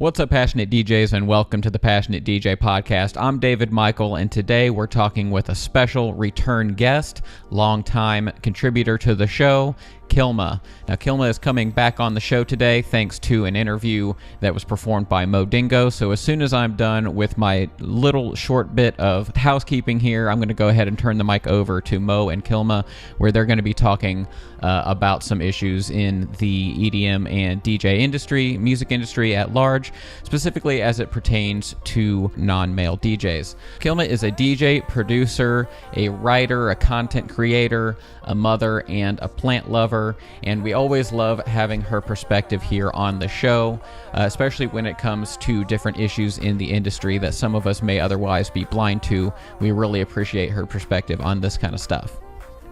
What's up, Passionate DJs, and welcome to the Passionate DJ Podcast. I'm David Michael, and today we're talking with a special return guest, longtime contributor to the show, Kilma. Now, Kilma is coming back on the show today thanks to an interview that was performed by Mo Dingo. So as soon as I'm done with my little short bit of housekeeping here, I'm going to go ahead and turn the mic over to Mo and Kilma, where they're going to be talking about some issues in the EDM and DJ industry, music industry at large, specifically as it pertains to non-male DJs. Kilma is a DJ, producer, a writer, a content creator, a mother, and a plant lover, and we always love having her perspective here on the show, especially when it comes to different issues in the industry that some of us may otherwise be blind to. We really appreciate her perspective on this kind of stuff.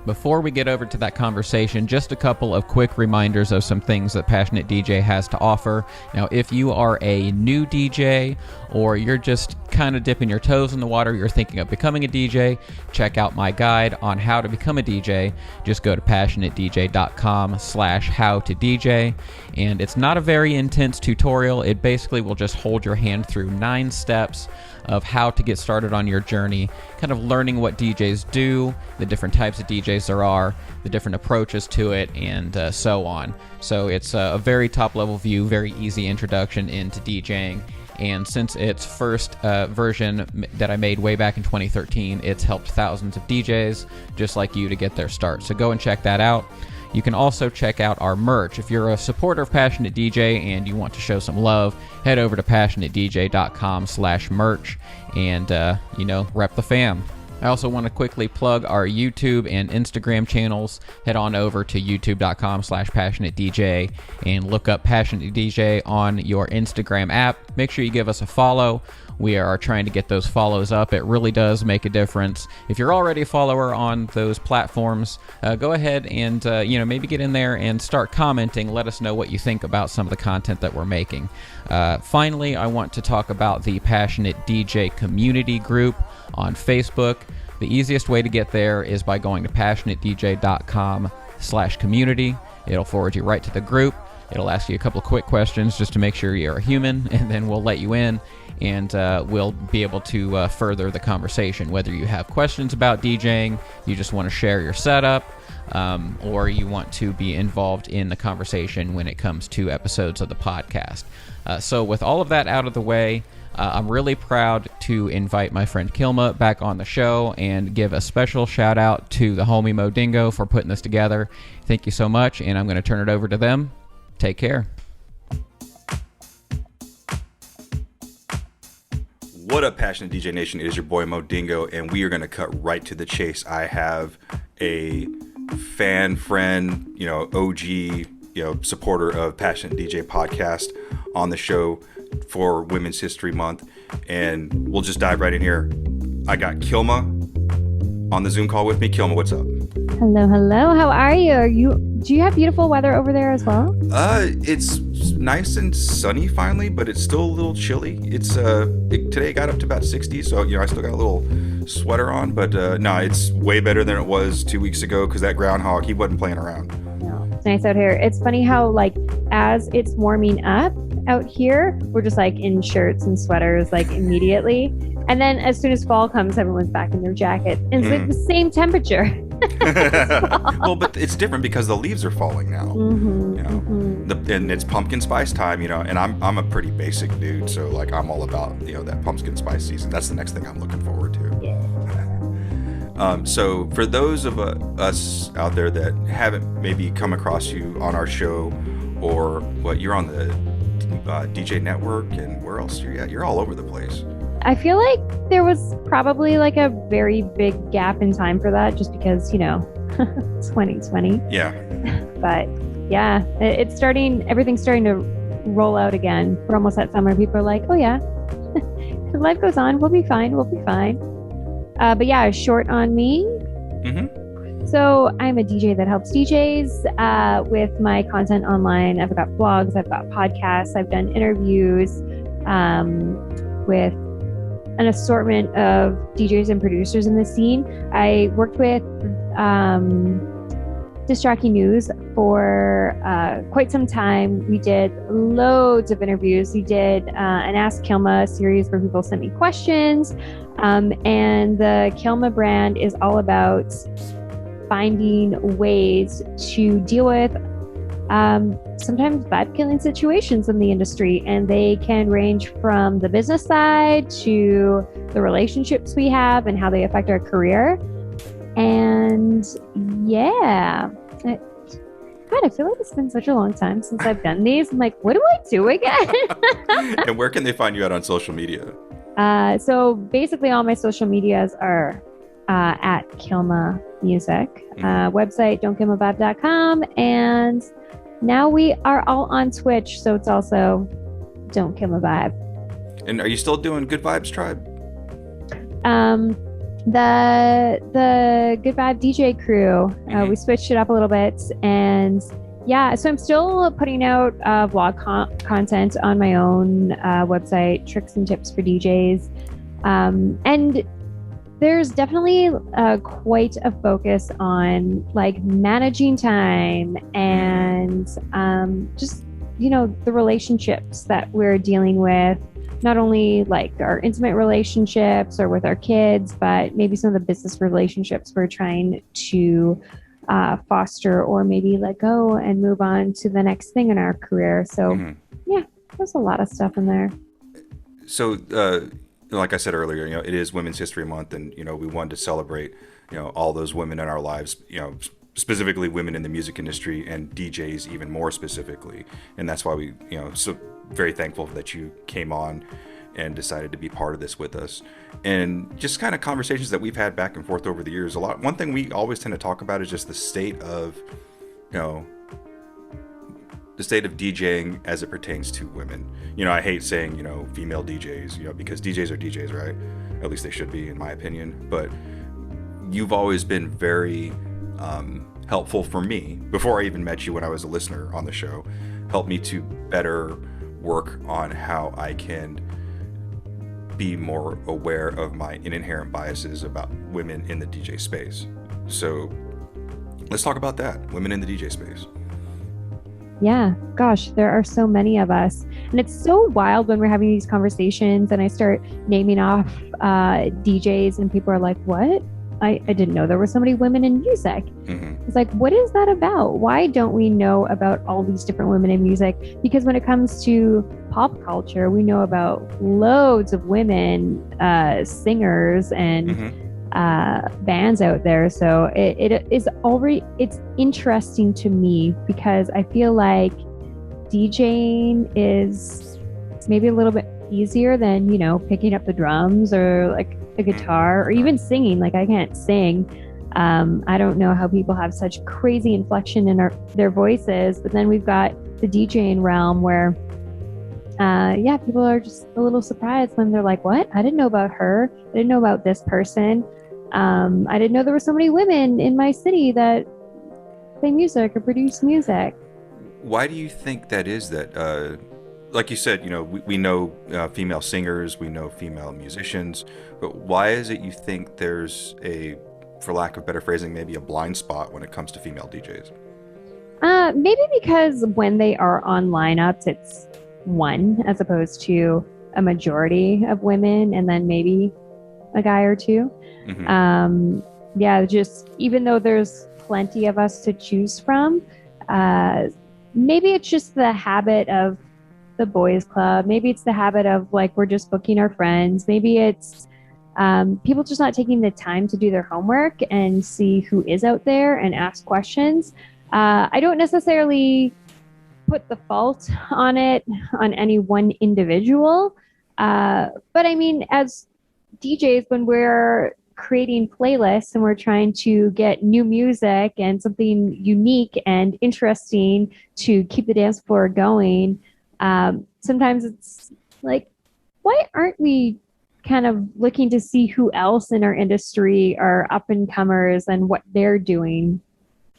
Before we get over to that conversation, just a couple of quick reminders of some things that Passionate DJ has to offer. Now, if you are a new DJ or you're just kind of dipping your toes in the water, you're thinking of becoming a DJ, check out my guide on how to become a DJ. Just go to passionatedj.com/howtodj, and it's not a very intense tutorial. It basically will just hold your hand through 9 steps of how to get started on your journey, kind of learning what DJs do, the different types of DJs there are, the different approaches to it, and so on. So it's a very top-level view, very easy introduction into DJing. And since its first version that I made way back in 2013, it's helped thousands of DJs just like you to get their start. So go and check that out. You can also check out our merch. If you're a supporter of Passionate DJ and you want to show some love, head over to passionatedj.com/merch and, rep the fam. I also want to quickly plug our YouTube and Instagram channels. Head on over to youtube.com/passionatedj and look up Passionate DJ on your Instagram app. Make sure you give us a follow. We are trying to get those follows up. It really does make a difference. If you're already a follower on those platforms, go ahead and maybe get in there and start commenting. Let us know what you think about some of the content that we're making. Finally, I want to talk about the Passionate DJ community group on Facebook. The easiest way to get there is by going to passionatedj.com/community. It'll forward you right to the group. It'll ask you a couple of quick questions just to make sure you're a human, and then we'll let you in, and we'll be able to further the conversation. Whether you have questions about DJing, you just want to share your setup, or you want to be involved in the conversation when it comes to episodes of the podcast. So with all of that out of the way, I'm really proud to invite my friend Kilma back on the show and give a special shout out to the homie Mo Dingo for putting this together. Thank you so much, and I'm going to turn it over to them. Take care. What up, Passionate DJ Nation? It is your boy Mo Dingo, and we are going to cut right to the chase. I have a fan, friend, OG, supporter of Passionate DJ podcast on the show for Women's History Month, and we'll just dive right in here. I got Kilma on the Zoom call with me. Kilma, what's up? Hello. How are you? Do you have beautiful weather over there as well? It's nice and sunny finally, but it's still a little chilly. It's today it got up to about 60, so I still got a little sweater on, but no, it's way better than it was 2 weeks ago because that groundhog, he wasn't playing around. No, it's nice out here. It's funny how as it's warming up out here, we're just in shirts and sweaters immediately, and then as soon as fall comes, everyone's back in their jacket, and it's the same temperature. Well, but it's different because the leaves are falling now. And it's pumpkin spice time, and I'm a pretty basic dude, so I'm all about that pumpkin spice season. That's the next thing I'm looking forward to. Yeah. So for those of us out there that haven't maybe come across you on our show, or you're on the DJ network, and where else you're at? You're all over the place. I feel like there was probably a very big gap in time for that, just because 2020. Yeah. But yeah, it's starting. Everything's starting to roll out again. We're almost at summer. People are like, oh yeah, life goes on. We'll be fine. But yeah, short on me. So I'm a DJ that helps DJs with my content online. I've got blogs, I've got podcasts, I've done interviews with an assortment of DJs and producers in the scene. I worked with disc jockey news for quite some time. We did loads of interviews. We did an Ask Kilma series where people sent me questions. And the Kilma brand is all about finding ways to deal with sometimes vibe-killing situations in the industry. And they can range from the business side to the relationships we have and how they affect our career. And yeah, God, I feel like it's been such a long time since I've done these. I'm like, what do I do again? And where can they find you out on social media? So basically all my social medias are at Kilma Music. Website, don'tkillmavibe.com. And now we are all on Twitch, so it's also Don't Kill My Vibe. And are you still doing Good Vibes Tribe? The Good Vibe DJ crew, we switched it up a little bit, and yeah, so I'm still putting out vlog content on my own website, tricks and tips for DJs, and there's definitely quite a focus on like managing time and just, you know, the relationships that we're dealing with, not only like our intimate relationships or with our kids, but maybe some of the business relationships we're trying to foster or maybe let go and move on to the next thing in our career. So yeah, there's a lot of stuff in there. So like I said earlier, you know, it is Women's History Month, and, you know, we wanted to celebrate, you know, all those women in our lives, you know, specifically women in the music industry and DJs even more specifically. And that's why we, you know, so very thankful that you came on and decided to be part of this with us. And just kind of conversations that we've had back and forth over the years. One thing we always tend to talk about is just the state of, you know, the state of DJing as it pertains to women. You know, I hate saying, you know, female DJs, you know, because DJs are DJs, right? At least they should be, in my opinion. But you've always been very helpful for me, before I even met you when I was a listener on the show, helped me to better work on how I can be more aware of my inherent biases about women in the DJ space. So let's talk about that, women in the DJ space. Yeah, gosh, there are so many of us. And it's so wild when we're having these conversations and I start naming off DJs and people are like, what? I didn't know there were so many women in music. It's like, what is that about? Why don't we know about all these different women in music? Because when it comes to pop culture, we know about loads of women singers and bands out there. So it's interesting to me because I feel like DJing is maybe a little bit easier than, you know, picking up the drums or like a guitar or even singing. Like I can't sing. I don't know how people have such crazy inflection in their voices, but then we've got the DJing realm where people are just a little surprised when they're like, what? I didn't know about her. I didn't know about this person. I didn't know there were so many women in my city that play music or produce music. Why do you think that is that? Like you said, you know, we know female singers, we know female musicians, but why is it you think there's for lack of better phrasing, maybe a blind spot when it comes to female DJs? Maybe because when they are on lineups, it's one as opposed to a majority of women and then maybe a guy or two. Just even though there's plenty of us to choose from, maybe it's just the habit of the boys club. Maybe it's the habit of like, we're just booking our friends. Maybe it's people just not taking the time to do their homework and see who is out there and ask questions. I don't necessarily put the fault on any one individual. But I mean, as DJs, when we're creating playlists and we're trying to get new music and something unique and interesting to keep the dance floor going, sometimes it's like, why aren't we kind of looking to see who else in our industry are up and comers and what they're doing?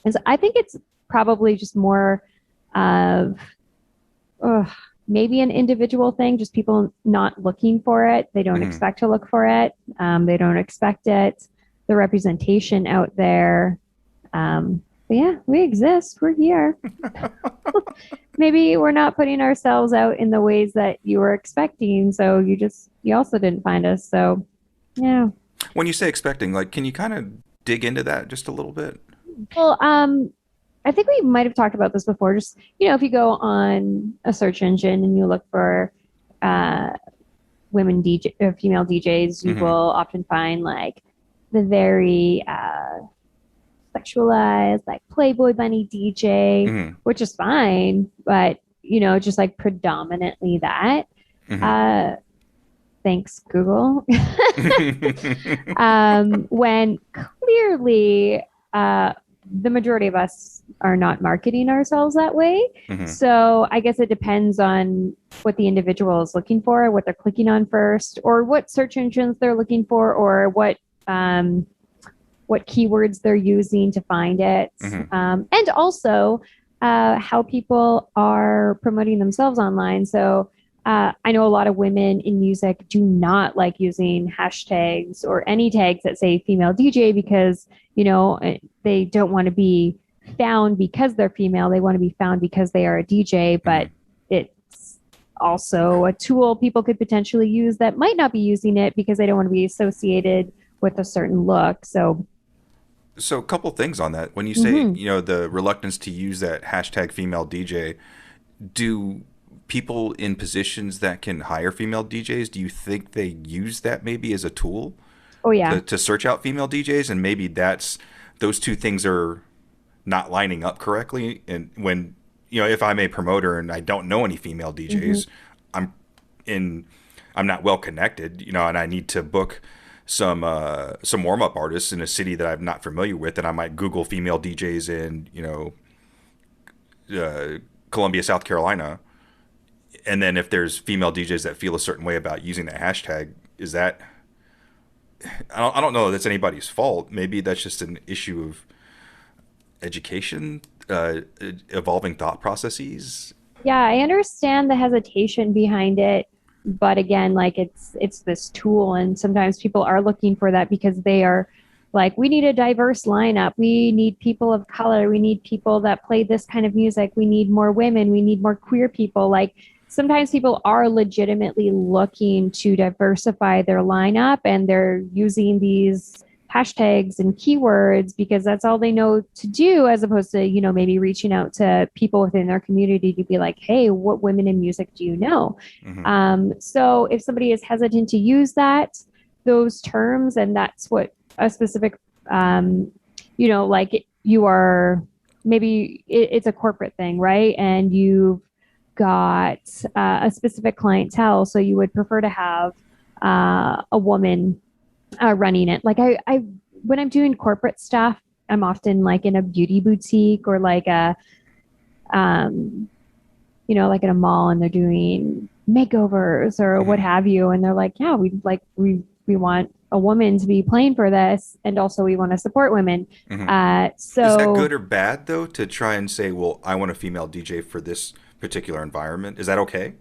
And so I think it's probably just more of maybe an individual thing, just people not looking for it. They don't expect to look for it. They don't expect it. The representation out there. But yeah, we exist. We're here. Maybe we're not putting ourselves out in the ways that you were expecting. So you also didn't find us. So yeah. When you say expecting, like, can you kind of dig into that just a little bit? Well, I think we might have talked about this before. Just, if you go on a search engine and you look for women DJ, female DJs, you will often find like the very sexualized, like Playboy Bunny DJ, which is fine, but just like predominantly that. Thanks, Google. When clearly the majority of us are not marketing ourselves that way. So I guess it depends on what the individual is looking for, what they're clicking on first, or what search engines they're looking for, or what keywords they're using to find it. And also how people are promoting themselves online. So I know a lot of women in music do not like using hashtags or any tags that say female DJ because, they don't want to be found because they're female. They want to be found because they are a DJ, but it's also a tool people could potentially use that might not be using it because they don't want to be associated with a certain look. So a couple things on that. When you say, the reluctance to use that hashtag female DJ, do people in positions that can hire female DJs, do you think they use that maybe as a tool? Oh yeah. To search out female DJs, and maybe those two things are not lining up correctly. And when, if I'm a promoter and I don't know any female DJs, I'm not well connected, and I need to book some warm up artists in a city that I'm not familiar with, and I might Google female DJs in Columbia, South Carolina. And then if there's female DJs that feel a certain way about using that hashtag, is that, I don't know if that's anybody's fault. Maybe that's just an issue of education, evolving thought processes. Yeah, I understand the hesitation behind it, but again, like it's this tool, and sometimes people are looking for that because they are like, we need a diverse lineup. We need people of color. We need people that play this kind of music. We need more women. We need more queer people. Like, sometimes people are legitimately looking to diversify their lineup, and they're using these hashtags and keywords because that's all they know to do, as opposed to, maybe reaching out to people within their community to be like, hey, what women in music do you know? So if somebody is hesitant to use those terms, and that's what a specific, like you are, maybe it's a corporate thing, right? And you've got a specific clientele, so you would prefer to have a woman running it. Like I when I'm doing corporate stuff, I'm often like in a beauty boutique or like like in a mall, and they're doing makeovers or what have you, and they're like, yeah, we want a woman to be playing for this, and also we want to support women. So is that good or bad though, to try and say, well, I want a female DJ for this particular environment? Is that okay?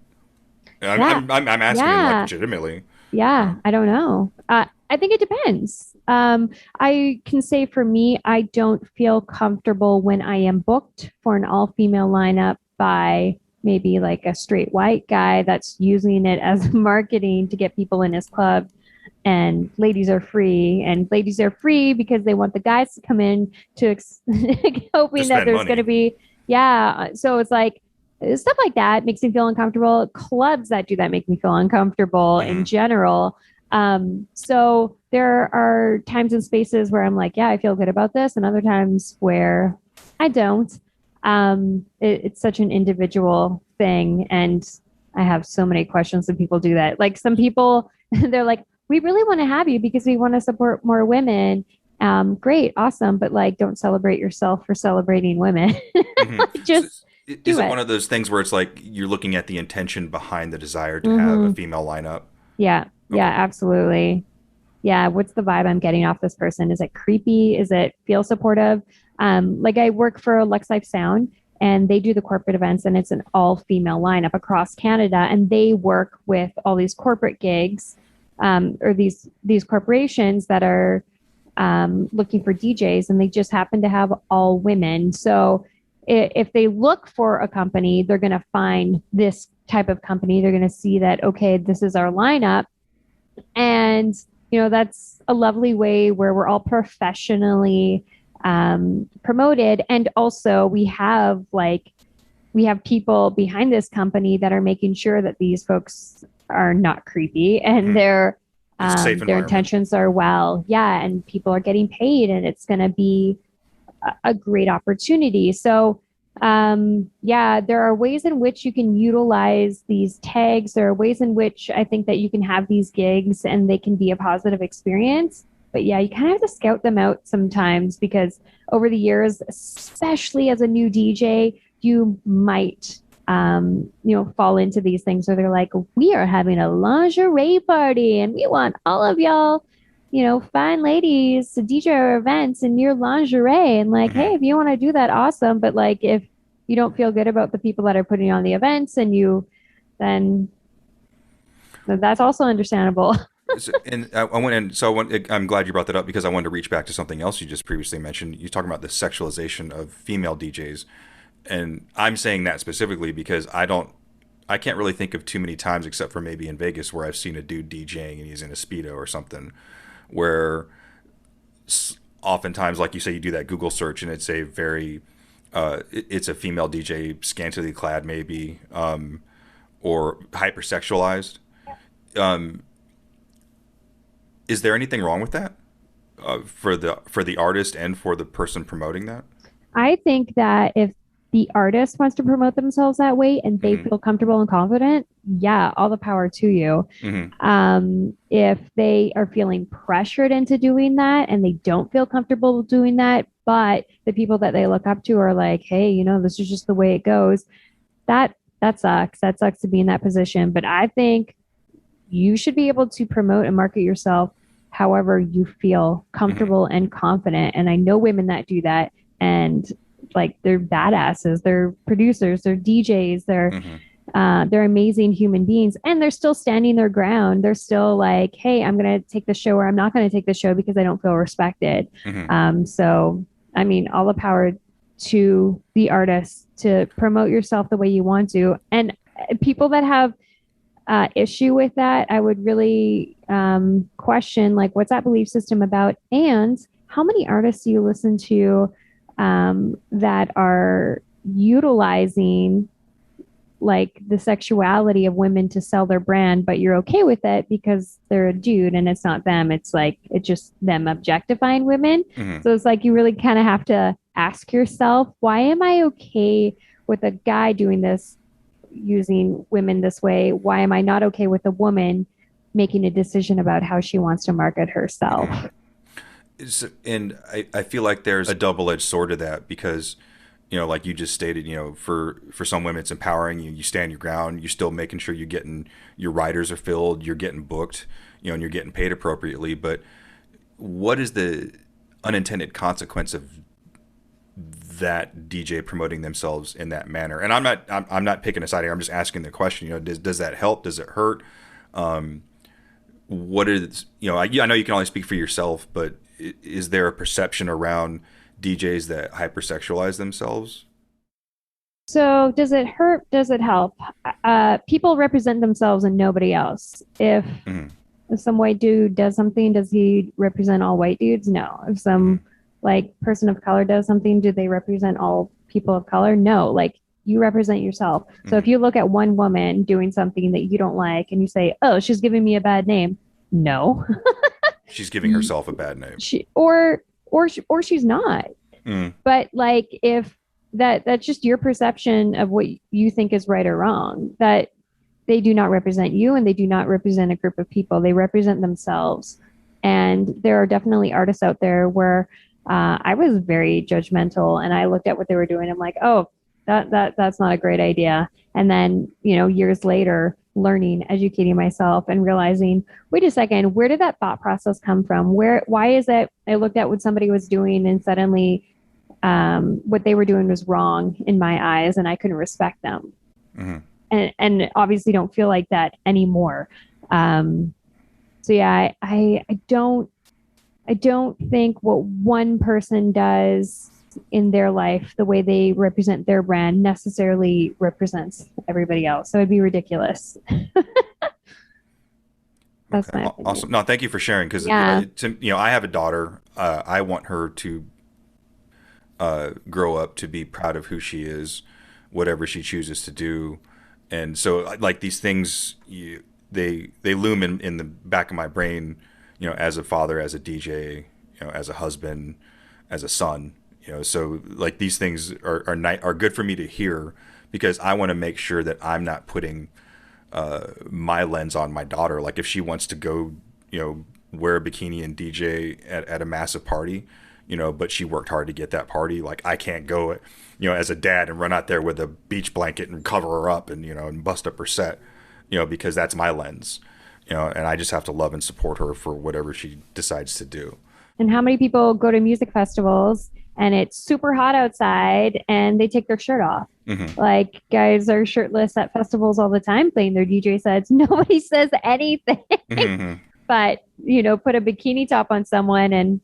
Yeah. I'm asking like legitimately. Yeah, I don't know. I think it depends. I can say for me, I don't feel comfortable when I am booked for an all-female lineup by maybe like a straight white guy that's using it as marketing to get people in his club. And ladies are free because they want the guys to come in to hoping that there's going to be, so it's like, stuff like that makes me feel uncomfortable. Clubs that do that make me feel uncomfortable in general. So there are times and spaces where I'm like, yeah, I feel good about this, and other times where I don't. It's such an individual thing, and I have so many questions when people do that. Like, some people, they're like, we really want to have you because we want to support more women. Great, awesome, but like, don't celebrate yourself for celebrating women. Just is it one of those things where it's like you're looking at the intention behind the desire to have a female lineup? Yeah. Okay. Yeah, absolutely. Yeah. What's the vibe I'm getting off this person? Is it creepy? Is it feel supportive? Like, I work for Lux Life Sound, and they do the corporate events, and it's an all female lineup across Canada. And they work with all these corporate gigs, or these corporations that are looking for DJs, and they just happen to have all women. So if they look for a company, they're going to find this type of company. They're going to see that, okay, this is our lineup. And, that's a lovely way where we're all professionally promoted. And also we have people behind this company that are making sure that these folks are not creepy and their intentions are well. Yeah. And people are getting paid, and it's going to be a great opportunity. So, there are ways in which you can utilize these tags. There are ways in which I think that you can have these gigs and they can be a positive experience. But yeah, you kind of have to scout them out sometimes, because over the years, especially as a new DJ, you might, fall into these things where they're like, we are having a lingerie party and we want all of y'all, fine ladies to DJ our events in your lingerie. And like, hey, if you want to do that, awesome. But like, if you don't feel good about the people that are putting on the events then that's also understandable. I'm glad you brought that up, because I wanted to reach back to something else you just previously mentioned. You're talking about the sexualization of female DJs. And I'm saying that specifically because I can't really think of too many times, except for maybe in Vegas, where I've seen a dude DJing and he's in a Speedo or something, where oftentimes, like you say, you do that Google search and it's a very, it's a female DJ, scantily clad maybe, or hypersexualized. Is there anything wrong with that for the artist and for the person promoting that? I think that if the artist wants to promote themselves that way and they feel comfortable and confident, yeah, all the power to you. If they are feeling pressured into doing that and they don't feel comfortable doing that, but the people that they look up to are like, hey, this is just the way it goes, that sucks. That sucks to be in that position. But I think you should be able to promote and market yourself however you feel comfortable and confident. And I know women that do that, and like, they're badasses, they're producers, they're DJs, they're amazing human beings, and they're still standing their ground. They're still like, hey, I'm going to take the show, or I'm not going to take the show because I don't feel respected. So, I mean, all the power to the artist to promote yourself the way you want to. And people that have issue with that, I would really question, like, what's that belief system about? And how many artists do you listen to that are utilizing like the sexuality of women to sell their brand, but you're okay with it because they're a dude and it's not them. It's like, it's just them objectifying women. So it's like, you really kind of have to ask yourself, why am I okay with a guy doing this, using women this way? Why am I not okay with a woman making a decision about how she wants to market herself? And I feel like there's a double-edged sword to that, because, like you just stated, for some women it's empowering. You stand your ground. You're still making sure your riders are filled, you're getting booked, and you're getting paid appropriately. But what is the unintended consequence of that DJ promoting themselves in that manner? And I'm not picking a side here. I'm just asking the question. Does that help? Does it hurt? What is, I know you can only speak for yourself, but is there a perception around DJs that hypersexualize themselves? So does it hurt? Does it help? People represent themselves and nobody else. If some white dude does something, does he represent all white dudes? No. If some like person of color does something, do they represent all people of color? No. Like, you represent yourself. So if you look at one woman doing something that you don't like and you say, oh, she's giving me a bad name. No. She's giving herself a bad name. Or she's not. But like, if that's just your perception of what you think is right or wrong, that they do not represent you and they do not represent a group of people. They represent themselves. And there are definitely artists out there where I was very judgmental, and I looked at what they were doing. I'm like, oh, that's not a great idea. And then, years later, learning, educating myself and realizing, wait a second, where did that thought process come from? Why is it I looked at what somebody was doing and suddenly what they were doing was wrong in my eyes and I couldn't respect them. And obviously don't feel like that anymore. So yeah, I don't I don't think what one person does in their life, the way they represent their brand, necessarily represents everybody else. So it'd be ridiculous. That's Okay. my opinion. Awesome. No, thank you for sharing because Yeah. I have a daughter. I want her to grow up to be proud of who she is, whatever she chooses to do, and so like these things, they loom in the back of my brain, as a father, as a DJ, as a husband, as a son, so like these things are good for me to hear because I want to make sure that I'm not putting my lens on my daughter. Like if she wants to go, wear a bikini and DJ at a massive party, but she worked hard to get that party. Like I can't go, as a dad and run out there with a beach blanket and cover her up and, and bust up her set, because that's my lens, and I just have to love and support her for whatever she decides to do. And how many people go to music festivals and it's super hot outside and they take their shirt off? Mm-hmm. Like guys are shirtless at festivals all the time playing their DJ sets. Nobody says anything, Mm-hmm. but put a bikini top on someone, and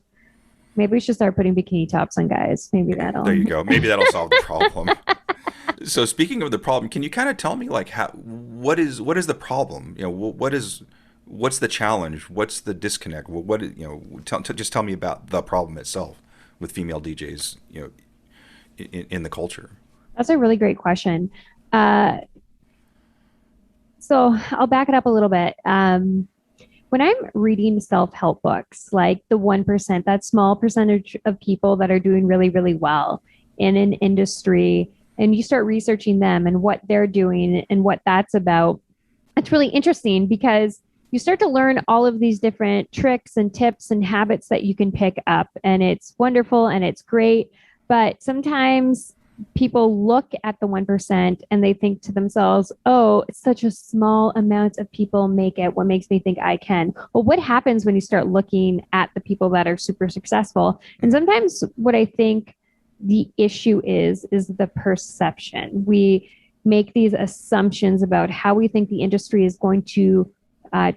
maybe we should start putting bikini tops on guys. Maybe that'll. There you go. Maybe that'll solve the problem. So speaking of the problem, can you kind of tell me like what is the problem? What's the challenge? What's the disconnect? Just tell me about the problem itself with female DJs, in the culture. That's a really great question. So I'll back it up a little bit. When I'm reading self-help books, like the 1%, that small percentage of people that are doing really, really well in an industry, and you start researching them and what they're doing and what that's about, it's really interesting because you start to learn all of these different tricks and tips and habits that you can pick up. And it's wonderful and it's great. But sometimes people look at the 1% and they think to themselves, oh, it's such a small amount of people make it. What makes me think I can? Well, what happens when you start looking at the people that are super successful? And sometimes what I think the issue is the perception. We make these assumptions about how we think the industry is going to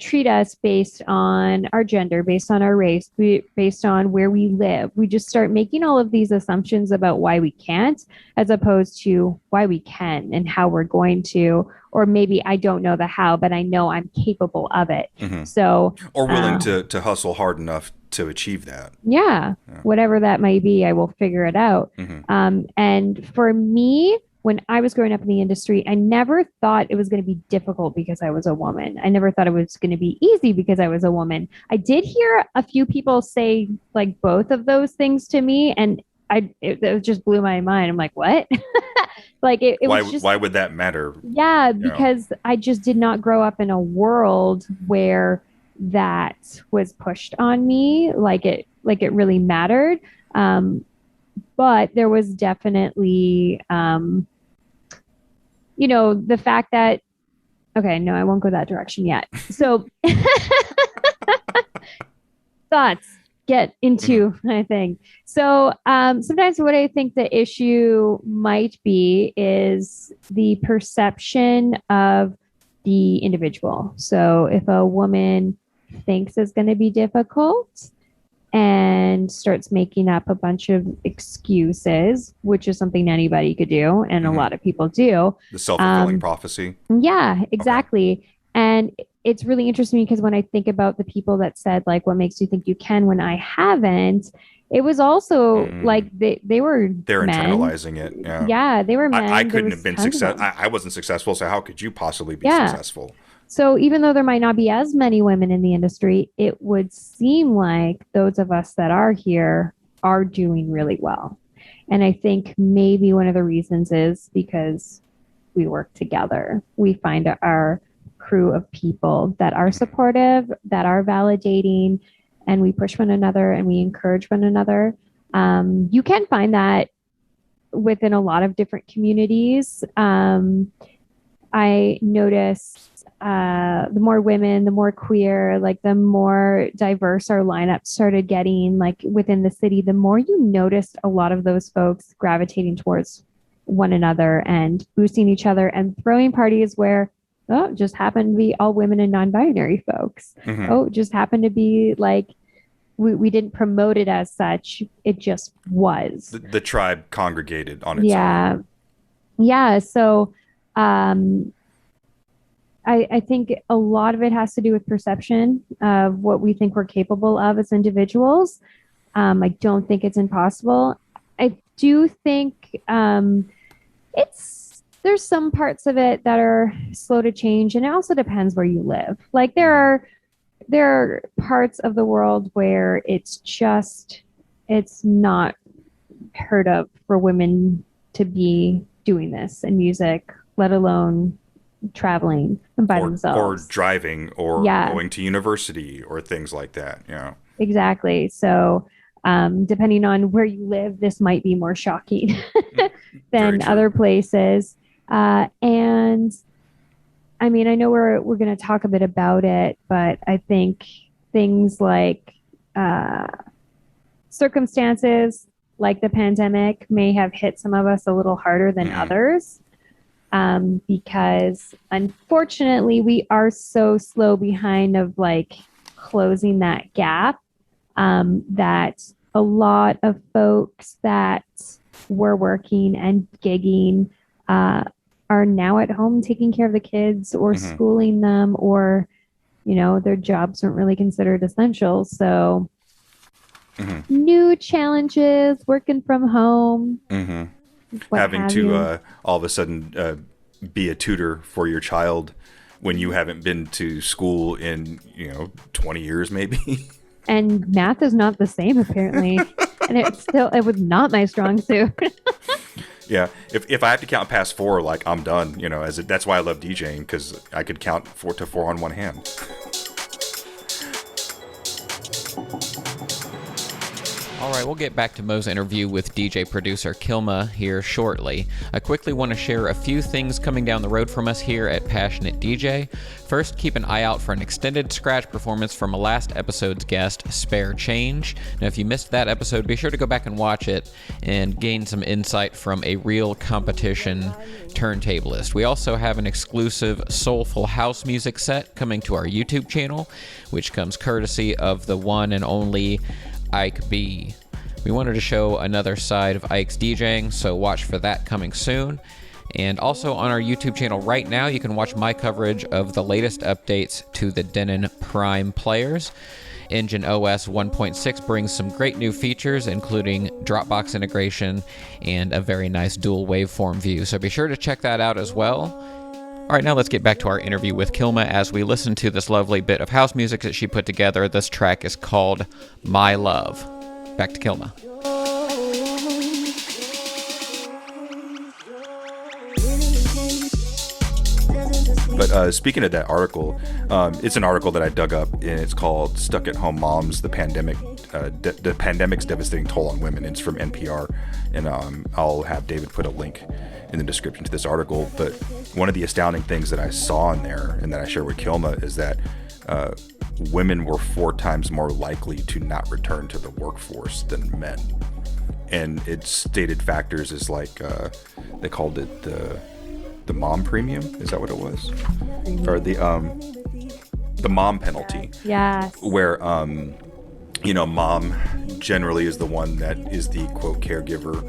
treat us based on our gender, based on our race, based on where we live. We just start making all of these assumptions about why we can't, as opposed to why we can and how we're going to, or maybe I don't know the how, but I know I'm capable of it. Mm-hmm. So, or willing to hustle hard enough to achieve that. Yeah, whatever that may be, I will figure it out. Mm-hmm. And for me, when I was growing up in the industry, I never thought it was going to be difficult because I was a woman. I never thought it was going to be easy because I was a woman. I did hear a few people say like both of those things to me, and it just blew my mind. I'm like, what? Like it was just, why would that matter? Yeah, because I just did not grow up in a world where that was pushed on me like it really mattered. But there was definitely, the fact that, okay, no, I won't go that direction yet. So thoughts get into my thing. So sometimes what I think the issue might be is the perception of the individual. So if a woman thinks it's going to be difficult and starts making up a bunch of excuses, which is something anybody could do, and a lot of people do. The self-fulfilling prophecy. Yeah, exactly. Okay. And it's really interesting because when I think about the people that said, like, what makes you think you can when I haven't, it was also like they're men. Internalizing it. Yeah, they were men. I couldn't have been successful. I wasn't successful, so how could you possibly be successful? So even though there might not be as many women in the industry, it would seem like those of us that are here are doing really well. And I think maybe one of the reasons is because we work together. We find our crew of people that are supportive, that are validating, and we push one another and we encourage one another. You can find that within a lot of different communities. I noticed the more women, the more queer, like the more diverse our lineup started getting, like within the city, the more you noticed a lot of those folks gravitating towards one another and boosting each other and throwing parties where, oh, it just happened to be all women and non-binary folks. Mm-hmm. Oh, it just happened to be like we didn't promote it as such. It just was. The tribe congregated on its Yeah. own. Yeah. So I think a lot of it has to do with perception of what we think we're capable of as individuals. I don't think it's impossible. I do think there's some parts of it that are slow to change, and it also depends where you live. Like there are parts of the world where it's not heard of for women to be doing this in music, let alone traveling by themselves. Or driving or Yeah. going to university or things like that. Yeah. Exactly. So depending on where you live, this might be more shocking than other places. And I mean, I know we're going to talk a bit about it, but I think things like circumstances like the pandemic may have hit some of us a little harder than others, because unfortunately we are so slow behind of like closing that gap, that a lot of folks that were working and gigging are now at home taking care of the kids or schooling them, or, you know, their jobs aren't really considered essential. So new challenges, working from home, having to all of a sudden be a tutor for your child when you haven't been to school in 20 years maybe. And math is not the same apparently. And it was not my strong suit. Yeah, if I have to count past 4, like I'm done. That's why I love DJing, because I could count 4 to 4 on one hand. All right, we'll get back to Mo's interview with DJ producer Kilma here shortly. I quickly want to share a few things coming down the road from us here at Passionate DJ. First, keep an eye out for an extended scratch performance from a last episode's guest, Spare Change. Now, if you missed that episode, be sure to go back and watch it and gain some insight from a real competition turntablist. We also have an exclusive soulful house music set coming to our YouTube channel, which comes courtesy of the one and only Ike B. We wanted to show another side of Ike's DJing, so watch for that coming soon. And also on our YouTube channel right now, you can watch my coverage of the latest updates to the Denon Prime players. Engine OS 1.6 brings some great new features, including Dropbox integration and a very nice dual waveform view, so be sure to check that out as well. All right, now let's get back to our interview with Kilma as we listen to this lovely bit of house music that she put together. This track is called My Love. Back to Kilma. But speaking of that article, it's an article that I dug up, and it's called "Stuck at Home Moms: The Pandemic's Devastating Toll on Women." It's from NPR, and I'll have David put a link in the description to this article. But one of the astounding things that I saw in there, and that I share with Kilma, is that women were 4 times more likely to not return to the workforce than men. And it stated factors as like they called it the mom premium. Is that what it was? Or the mom penalty. Yes. Where mom generally is the one that is the quote caregiver.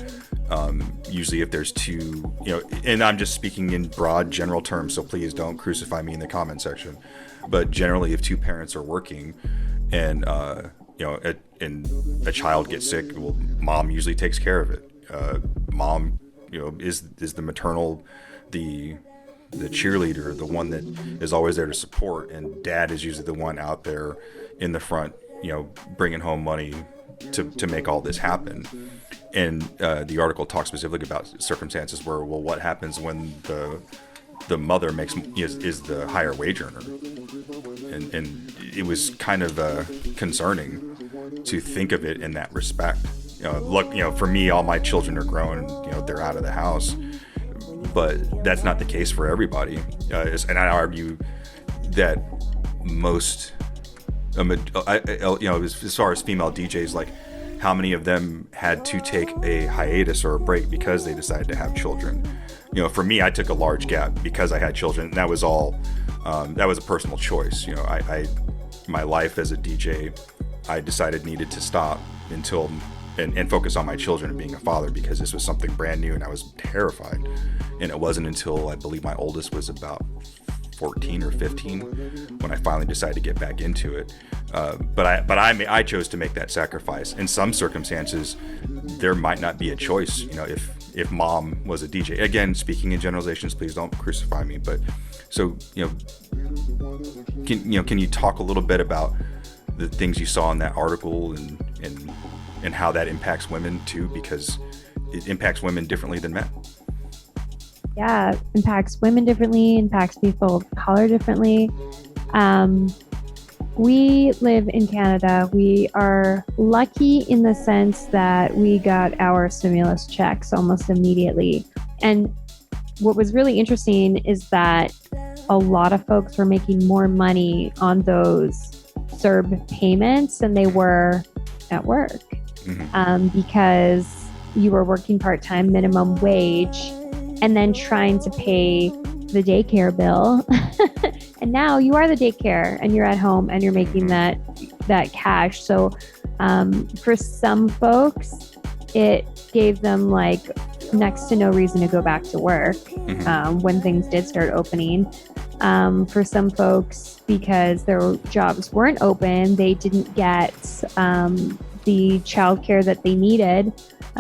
Usually if there's 2, and I'm just speaking in broad general terms, so please don't crucify me in the comment section. But generally if 2 parents are working and and a child gets sick, well, mom usually takes care of it. Mom, is the maternal, the cheerleader, the one that is always there to support, and dad is usually the one out there in the front, bringing home money to make all this happen. And the article talks specifically about circumstances where, well, what happens when the mother is the higher wage earner, and it was kind of concerning to think of it in that respect. Look, for me, all my children are grown, they're out of the house, but that's not the case for everybody. And I argue that most, as far as female DJs, like, how many of them had to take a hiatus or a break because they decided to have children? For me, I took a large gap because I had children, and that was all, that was a personal choice. My life as a DJ I decided needed to stop until and focus on my children and being a father, because this was something brand new and I was terrified. And it wasn't until I believe my oldest was about 14 or 15 when I finally decided to get back into it. But I chose to make that sacrifice. In some circumstances, there might not be a choice. You know, if mom was a DJ, again, speaking in generalizations, please don't crucify me. But so, can you talk a little bit about the things you saw in that article and how that impacts women too, because it impacts women differently than men? Yeah, impacts women differently, impacts people of color differently. We live in Canada. We are lucky in the sense that we got our stimulus checks almost immediately. And what was really interesting is that a lot of folks were making more money on those CERB payments than they were at work, because you were working part-time, minimum wage, and then trying to pay the daycare bill. And now you are the daycare and you're at home and you're making that cash. So for some folks, it gave them like next to no reason to go back to work when things did start opening. For some folks, because their jobs weren't open, they didn't get the childcare that they needed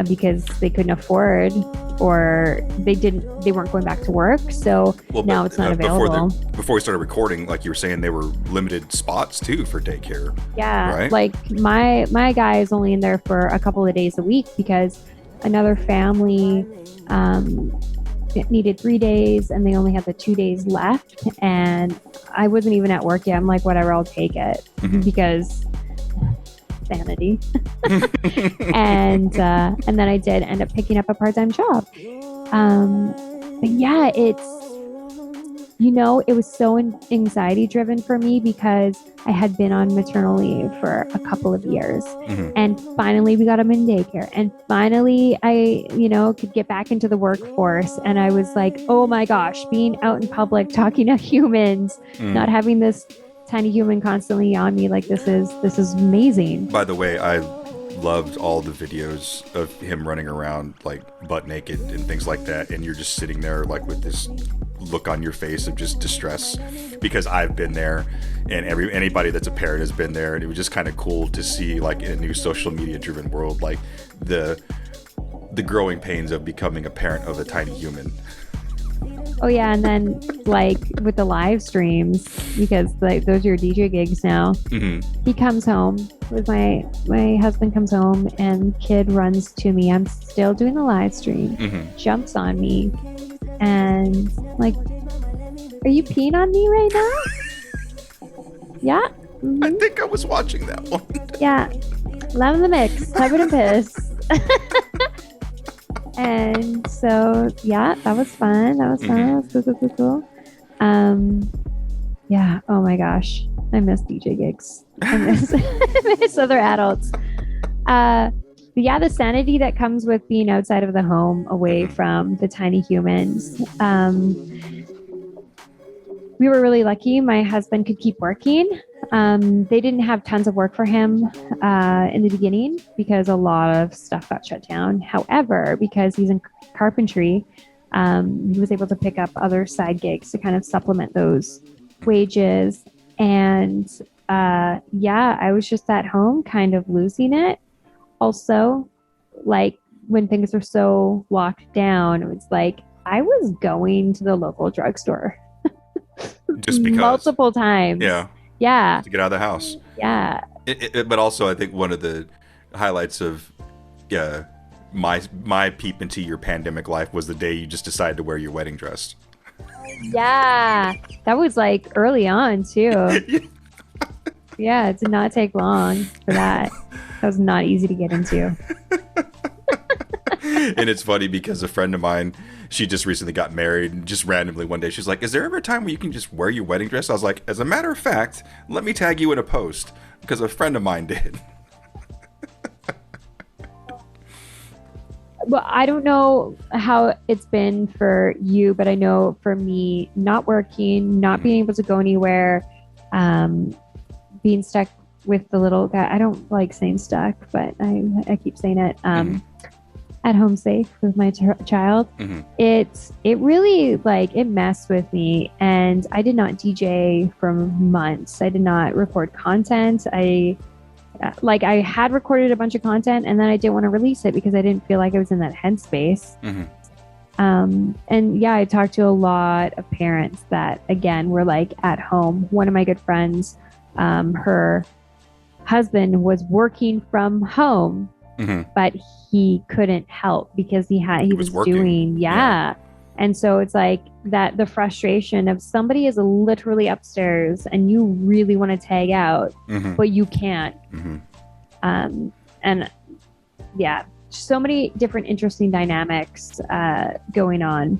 because they couldn't afford, or they weren't going back to work. So now it's not available. Before we started recording, like you were saying, there were limited spots too for daycare. Yeah, right? Like my guy is only in there for a couple of days a week because another family it needed 3 days and they only had the 2 days left, and I wasn't even at work yet. I'm like, whatever, I'll take it because sanity. and then I did end up picking up a part-time job. But yeah, it was so anxiety driven for me because I had been on maternal leave for a couple of years, and finally we got him in daycare, and finally I, could get back into the workforce. And I was like, oh my gosh, being out in public, talking to humans, not having this tiny human constantly on me, like this is amazing. By the way, I loved all the videos of him running around like butt naked and things like that, and you're just sitting there like with this look on your face of just distress, because I've been there, and anybody that's a parent has been there, and it was just kind of cool to see, like, in a new social media driven world, like the growing pains of becoming a parent of a tiny human. Oh yeah, and then like with the live streams, because like those are your DJ gigs now. He comes home with my husband comes home, and kid runs to me. I'm still doing the live stream, jumps on me, and like, are you peeing on me right now? Yeah. I think I was watching that one. Yeah, love in the mix, covered in piss. And so, yeah, that was fun. That was cool. Yeah. Oh my gosh, I miss DJ gigs. I miss other adults. But yeah, the sanity that comes with being outside of the home, away from the tiny humans. We were really lucky. My husband could keep working. They didn't have tons of work for him in the beginning because a lot of stuff got shut down. However, because he's in carpentry, he was able to pick up other side gigs to kind of supplement those wages. And I was just at home kind of losing it. Also, like when things were so locked down, it was like I was going to the local drugstore just because multiple times. Yeah. To get out of the house. Yeah. But also, I think one of the highlights of my peep into your pandemic life was the day you just decided to wear your wedding dress. Yeah. That was like early on too. Yeah, it did not take long for that. That was not easy to get into. And it's funny because a friend of mine, she just recently got married, and just randomly one day she's like, is there ever a time where you can just wear your wedding dress? I was like, as a matter of fact, let me tag you in a post, because a friend of mine did. Well, I don't know how it's been for you, but I know for me, not working, not being able to go anywhere, being stuck with the little guy. I don't like saying stuck, but I keep saying it. At home safe with my child. It really like it messed with me, and I did not DJ for months. I did not record content. I had recorded a bunch of content, and then I didn't want to release it because I didn't feel like I was in that headspace. And yeah, I talked to a lot of parents that again were like at home. One of my good friends, her husband was working from home, but he couldn't help because he was doing and so it's like that the frustration of somebody is literally upstairs and you really want to tag out, but you can't. And yeah, so many different interesting dynamics going on.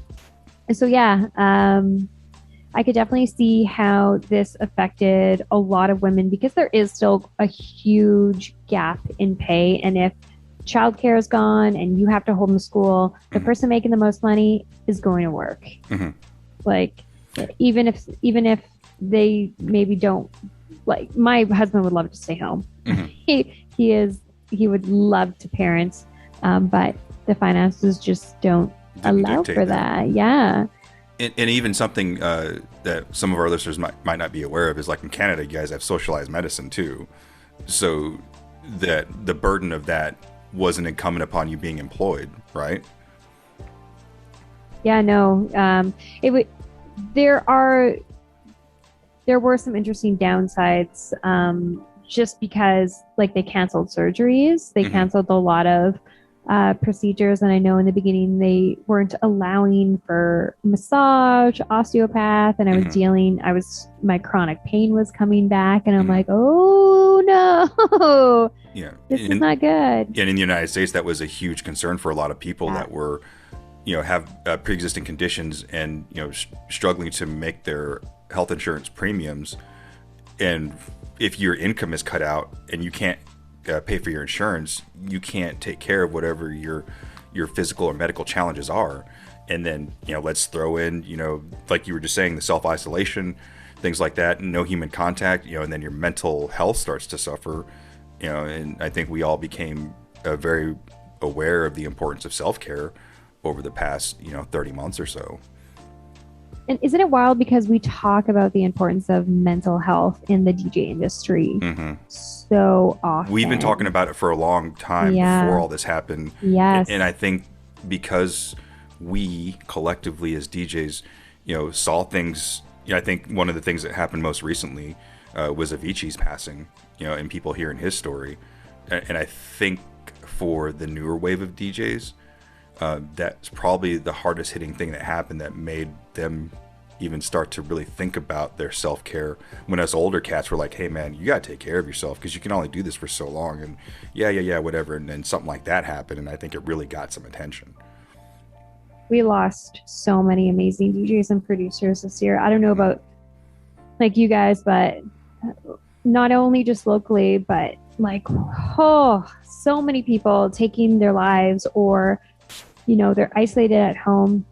And so yeah, I could definitely see how this affected a lot of women because there is still a huge gap in pay, and if childcare is gone and you have to hold the school, the person making the most money is going to work. Like even if they maybe don't, like my husband would love to stay home. He would love to parent, but the finances just don't allow for that. Yeah. And even something that some of our listeners might not be aware of is like in Canada, you guys have socialized medicine too. So that the burden of that wasn't incumbent upon you being employed, right? Yeah, no. There were some interesting downsides, just because like they canceled surgeries, they canceled a lot of procedures, and I know in the beginning they weren't allowing for massage, osteopath, and my chronic pain was coming back, and I'm like, oh no. Yeah, this is not good. And in the United States, that was a huge concern for a lot of people that were, have pre-existing conditions and struggling to make their health insurance premiums. And if your income is cut out and you can't pay for your insurance, you can't take care of whatever your physical or medical challenges are. And then let's throw in like you were just saying, the self-isolation, things like that, no human contact, and then your mental health starts to suffer. And I think we all became very aware of the importance of self-care over the past, 30 months or so. And isn't it wild because we talk about the importance of mental health in the DJ industry so often? We've been talking about it for a long time before all this happened. Yes. And I think because we collectively as DJs, saw things, I think one of the things that happened most recently was Avicii's passing, and people hearing his story. And I think for the newer wave of DJs, that's probably the hardest hitting thing that happened that made them even start to really think about their self-care. When us older cats were like, hey man, you gotta take care of yourself because you can only do this for so long, and yeah, whatever. And then something like that happened, and I think it really got some attention. We lost so many amazing DJs and producers this year. I don't know about like you guys, but not only just locally, but like, so many people taking their lives, or they're isolated at home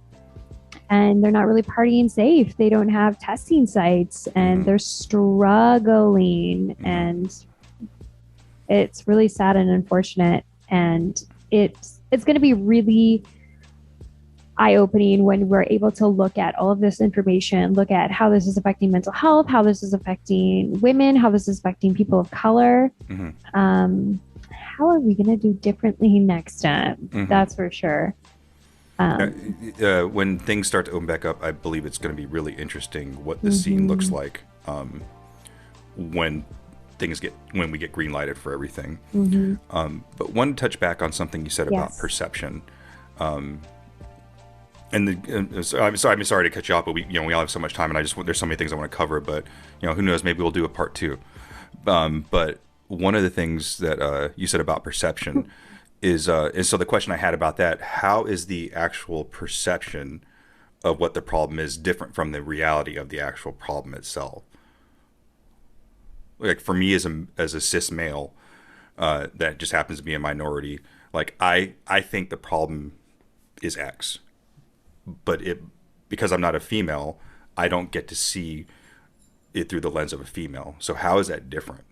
and they're not really partying safe. They don't have testing sites and they're struggling, and it's really sad and unfortunate. And it's going to be really eye-opening when we're able to look at all of this information, look at how this is affecting mental health, how this is affecting women, how this is affecting people of color. How are we going to do differently next time? That's for sure. When things start to open back up, I believe it's going to be really interesting what the scene looks like when we get green lighted for everything. But one touch back on something you said about perception. I'm sorry to cut you off, but we all have so much time, and there's so many things I want to cover. But who knows? Maybe we'll do a part 2. But one of the things that you said about perception is so the question I had about that: how is the actual perception of what the problem is different from the reality of the actual problem itself? Like for me, as a cis male, that just happens to be a minority. Like I think the problem is X. But because I'm not a female, I don't get to see it through the lens of a female. So how is that different?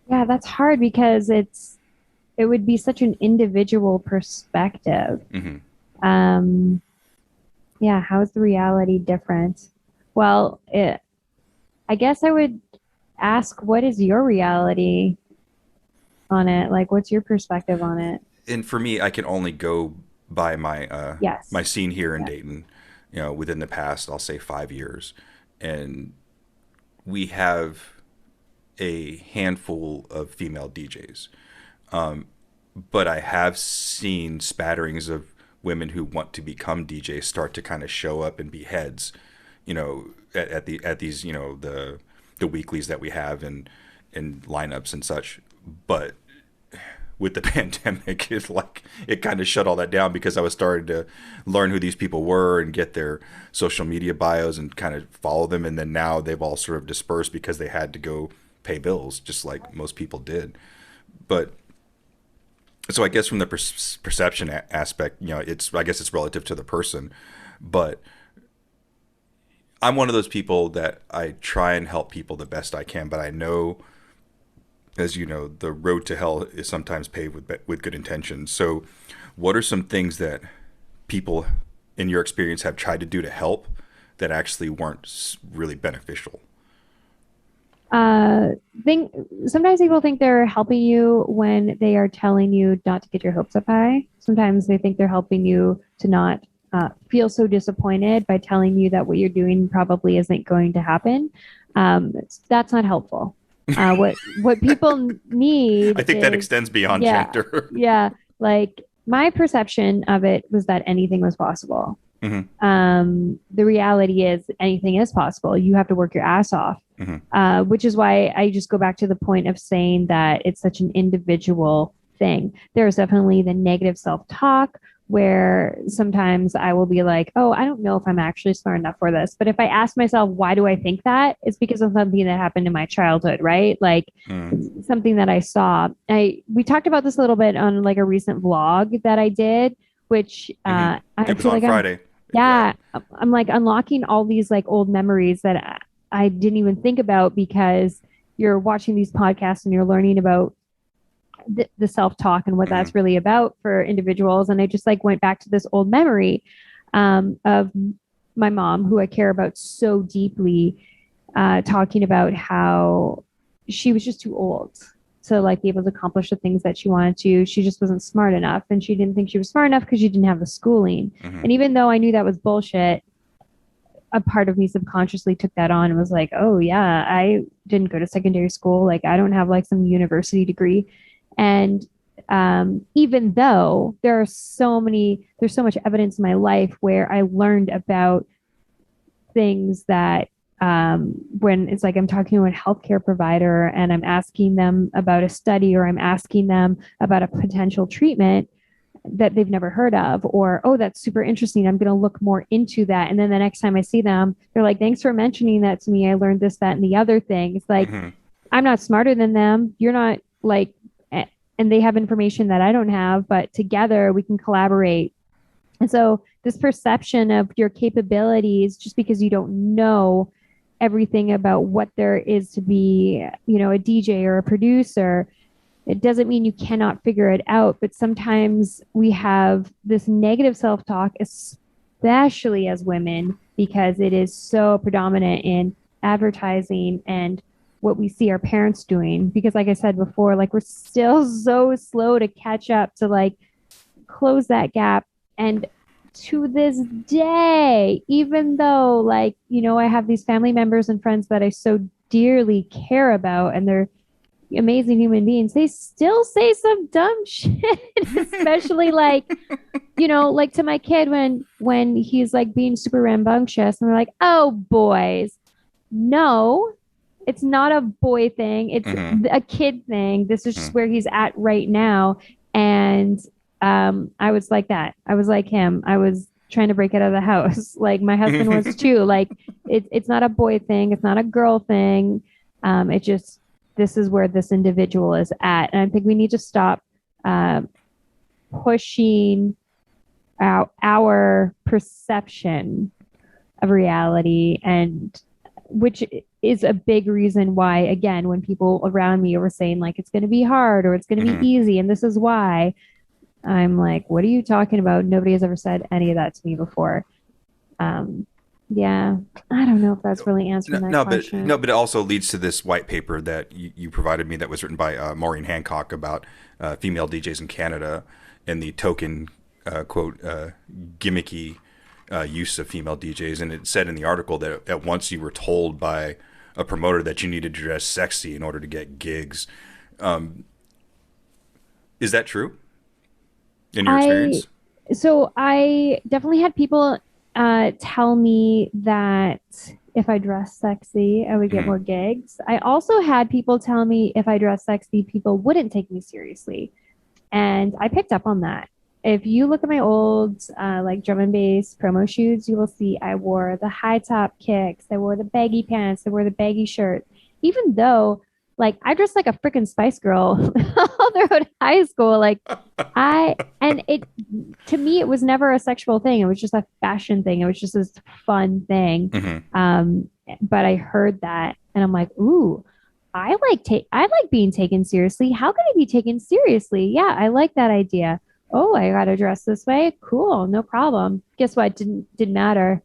Yeah, that's hard because it would be such an individual perspective. Hmm. Um, yeah, how is the reality different? Well, I guess I would ask, what is your reality on it? Like, what's your perspective on it? And for me, I can only go by my Yes. scene here in Yeah. Dayton. Within the past, I'll say 5 years, and we have a handful of female DJs. But I have seen spatterings of women who want to become DJs start to kind of show up and be heads, at these, the weeklies that we have and lineups and such. But with the pandemic, it kind of shut all that down because I was starting to learn who these people were and get their social media bios and kind of follow them. And then now they've all sort of dispersed because they had to go pay bills, just like most people did. But so I guess from the perception aspect, I guess it's relative to the person, but I'm one of those people that I try and help people the best I can, but I know, as you know, the road to hell is sometimes paved with good intentions. So, what are some things that people, in your experience, have tried to do to help that actually weren't really beneficial? Uh, think Sometimes people think they're helping you when they are telling you not to get your hopes up high. Sometimes they think they're helping you to not feel so disappointed by telling you that what you're doing probably isn't going to happen. That's not helpful. What people I need think that is, extends beyond yeah, gender. yeah. Like my perception of it was that anything was possible. Hmm. The reality is anything is possible. You have to work your ass off, Hmm. which is why I just go back to the point of saying that it's such an individual thing. There's definitely the negative self talk where sometimes I will be like, oh, I don't know if I'm actually smart enough for this. But if I ask myself, why do I think that? It's because of something that happened in my childhood, right? Like Mm. something that I saw. We talked about this a little bit on like a recent vlog that I did, which Hmm. I It was feel on like I'm Friday. Yeah. yeah, I'm like unlocking all these like old memories that I didn't even think about because you're watching these podcasts and you're learning about the self-talk and what Hmm. that's really about for individuals. And I just like went back to this old memory of my mom, who I care about so deeply, talking about how she was just too old to like be able to accomplish the things that she wanted to. She just wasn't smart enough, and she didn't think she was smart enough because she didn't have the schooling. Hmm. And even though I knew that was bullshit, a part of me subconsciously took that on and was like, oh yeah, I didn't go to secondary school. Like I don't have like some university degree. And even though there's so much evidence in my life where I learned about things that when it's like I'm talking to a healthcare provider and I'm asking them about a study or I'm asking them about a potential treatment that they've never heard of, or oh, that's super interesting, I'm going to look more into that. And then the next time I see them, they're like, thanks for mentioning that to me, I learned this, that, and the other thing. It's like, Hmm. I'm not smarter than them, you're not, like, and they have information that I don't have, but together we can collaborate. And so this perception of your capabilities, just because you don't know everything about what there is to be, a DJ or a producer, it doesn't mean you cannot figure it out. But sometimes we have this negative self talk, especially as women, because it is so predominant in advertising and what we see our parents doing. Because, like I said before, like we're still so slow to catch up to like close that gap. And to this day, even though, like, I have these family members and friends that I so dearly care about, and they're amazing human beings, they still say some dumb shit, especially like, like to my kid when he's like being super rambunctious and we're like, oh, boys. No, it's not a boy thing. It's Hmm. a kid thing. This is just where he's at right now. And I was like that. I was like him. I was trying to break out of the house. Like my husband was Hmm. too. Like it's not a boy thing. It's not a girl thing. It just, this is where this individual is at. And I think we need to stop uh, pushing our perception of reality and which is a big reason why, again, when people around me were saying like it's going to be hard or it's going to be easy and this is why, I'm like, what are you talking about? Nobody has ever said any of that to me before. Yeah, I don't know if that's really answering that question. But it also leads to this white paper that you provided me that was written by Maureen Hancock about female DJs in Canada and the token quote gimmicky use of female DJs. And it said in the article that at once you were told by a promoter that you needed to dress sexy in order to get gigs. Is that true in your experience? So I definitely had people tell me that if I dress sexy, I would get more gigs. I also had people tell me if I dress sexy, people wouldn't take me seriously. And I picked up on that. If you look at my old like drum and bass promo shoots, you will see I wore the high top kicks, I wore the baggy pants, I wore the baggy shirt, even though like I dressed like a freaking Spice Girl all throughout high school. Like and it, to me, it was never a sexual thing. It was just a fashion thing. It was just this fun thing. But I heard that and I'm like, ooh, I like being taken seriously. How can I be taken seriously? Yeah, I like that idea. Oh, I got to dress this way. Cool, no problem. Guess what? Didn't matter.